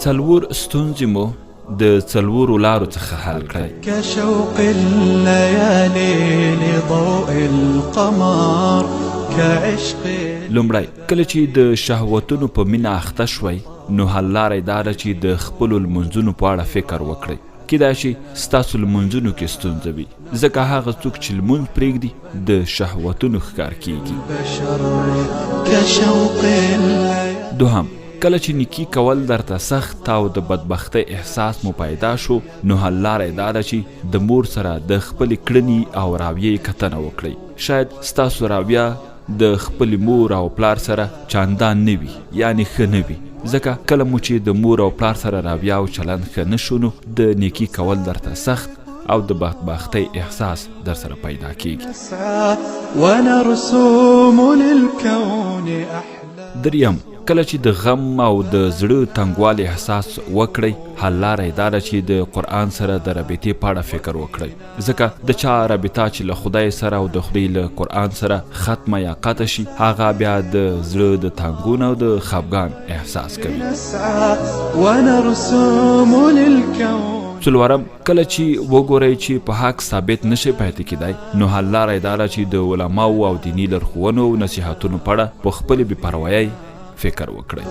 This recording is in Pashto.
څلور ستونزې مو د څلورو لارو څخه حل کړئ. كشوق الليالي لضوء القمر كعشق. لومړی کله چې د شهوتونو په مینه اخته شوئ نو حل لاره دا ده چې د خپلو لمونځونو په اړه فکر وکړئ. کیدای شي ستاسو لمونځونو کې ستونزه وي، ځکه هغه څوک چې لمونځ پرېږدي د شهوتونو ښکار کیږي. دوهم، کله چې نیکي کول درته سخت او د بدبختۍ احساس مو پیدا شو نو حل لاره دا ده چې د مور سره د خپلې کړنې او راویې کتنه وکړئ. شاید ستاسو راویه د خپلې مور او پلار سره چندان نه وي، یعنې ښه نه وي، ځکه کله مو چې د مور او پلار سره راویه او چلند ښه نه شو نو د نیکي کول درته سخت او د بدبختۍ احساس در سره پیدا کیږي. دریم، کله چې د غم او د زړه تنګوالي احساس وکړئ حل لاره یې دا ده چې د قرآن سره د رابطې په اړه فکر وکړئ، ځکه د چا رابطه چې له خدای سره او د خدای له قرآن سره ختمه یا قطع شي هغه بیا د زړه د تنګون او د خفګان احساس کوي. څلورم، کله چې وګورئ چې په حق ثابت نشي پاتې کیدای نو حل لاره یې دا ده چې د علماو او دیني لارښوونو او نصیحتونو په اړه په خپلې بې پروایۍ فکر وکړئ.